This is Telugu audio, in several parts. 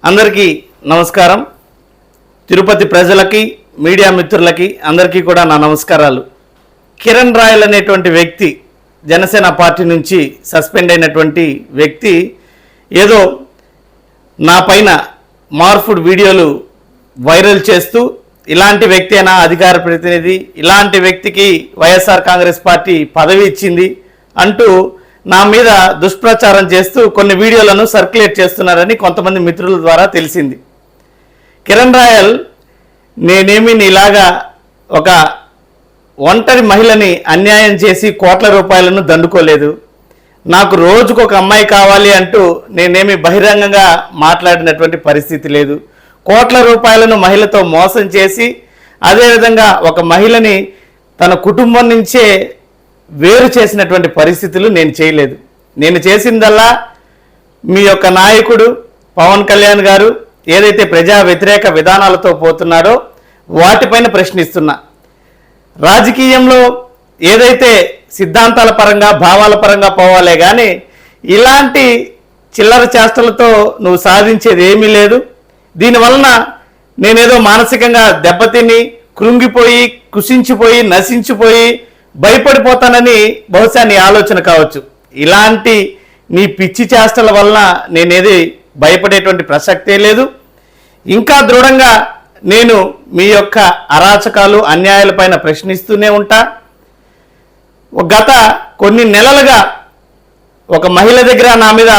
అందరికీ నమస్కారం. తిరుపతి ప్రజలకి, మీడియా మిత్రులకి అందరికీ కూడా నా నమస్కారాలు. కిరణ్ రాయల్ అనేటువంటి వ్యక్తి, జనసేన పార్టీ నుంచి సస్పెండ్ అయినటువంటి వ్యక్తి ఏదో నా పైన మార్ఫుడ్ వీడియోలు వైరల్ చేస్తూ ఇలాంటి వ్యక్తి అయినా అధికార ప్రతినిధి, ఇలాంటి వ్యక్తికి వైఎస్ఆర్ కాంగ్రెస్ పార్టీ పదవి ఇచ్చింది అంటూ నా మీద దుష్ప్రచారం చేస్తూ కొన్ని వీడియోలను సర్క్యులేట్ చేస్తున్నారని కొంతమంది మిత్రుల ద్వారా తెలిసింది. కిరణ్ రాయల్, నేనేమి నీలాగా ఒక ఒంటరి మహిళని అన్యాయం చేసి కోట్ల రూపాయలను దండుకోలేదు. నాకు రోజుకు ఒక అమ్మాయి కావాలి అంటూ నేనేమి బహిరంగంగా మాట్లాడినటువంటి పరిస్థితి లేదు. కోట్ల రూపాయలను మహిళతో మోసం చేసి అదేవిధంగా ఒక మహిళని తన కుటుంబం నుంచే వేరు చేసినటువంటి పరిస్థితులు నేను చేయలేదు. నేను చేసిందల్లా మీ యొక్క నాయకుడు పవన్ కళ్యాణ్ గారు ఏదైతే ప్రజా వ్యతిరేక విధానాలతో పోతున్నాడో వాటిపైన ప్రశ్నిస్తున్నా. రాజకీయంలో ఏదైతే సిద్ధాంతాల పరంగా, భావాల పరంగా పోవాలే కానీ ఇలాంటి చిల్లర చేష్టలతో నువ్వు సాధించేది ఏమీ లేదు. దీనివలన నేనేదో మానసికంగా దెబ్బతిని, కృంగిపోయి, కుసించిపోయి, నశించిపోయి భయపడిపోతానని బహుశా నీ ఆలోచన కావచ్చు. ఇలాంటి నీ పిచ్చి చేష్టల వలన నేనేది భయపడేటువంటి ప్రసక్తే లేదు. ఇంకా దృఢంగా నేను మీ యొక్క అరాచకాలు, అన్యాయాలపైన ప్రశ్నిస్తూనే ఉంటా. గత కొన్ని నెలలుగా ఒక మహిళ దగ్గర నా మీద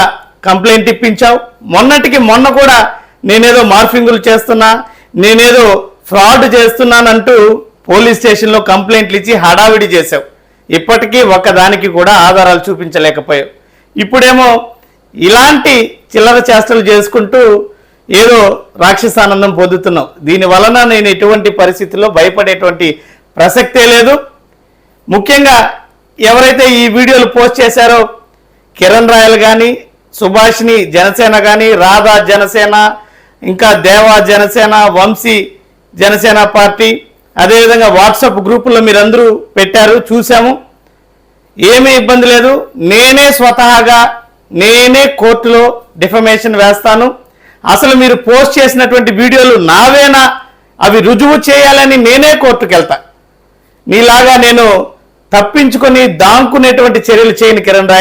కంప్లైంట్ ఇప్పించావు. మొన్నటికి మొన్న కూడా నేనేదో మార్ఫింగులు చేస్తున్నా, నేనేదో ఫ్రాడ్ చేస్తున్నానంటూ పోలీస్ స్టేషన్లో కంప్లైంట్లు ఇచ్చి హడావిడి చేశావు. ఇప్పటికీ ఒక్కదానికి కూడా ఆధారాలు చూపించలేకపోయావు. ఇప్పుడేమో ఇలాంటి చిల్లర చేష్టలు చేసుకుంటూ ఏదో రాక్షసానందం పొందుతున్నావు. దీనివలన నేను ఎటువంటి పరిస్థితుల్లో భయపడేటువంటి ప్రసక్తే లేదు. ముఖ్యంగా ఎవరైతే ఈ వీడియోలు పోస్ట్ చేశారో కిరణ్ రాయల్ కానీ, సుభాష్ని జనసేన కానీ, రాధా జనసేన, ఇంకా దేవా జనసేన, వంశీ జనసేన పార్టీ, అదేవిధంగా వాట్సాప్ గ్రూపుల్లో మీరందరూ పెట్టారు, చూసాము. ఏమీ ఇబ్బంది లేదు. నేనే స్వతహాగా నేనే కోర్టులో డిఫమేషన్ వేస్తాను. అసలు మీరు పోస్ట్ చేసినటువంటి వీడియోలు నావేనా, అవి రుజువు చేయాలని నేనే కోర్టుకు వెళ్తా. నీలాగా నేను తప్పించుకొని దాంకునేటువంటి చర్యలు చేయను కిరణ్ రాయల్.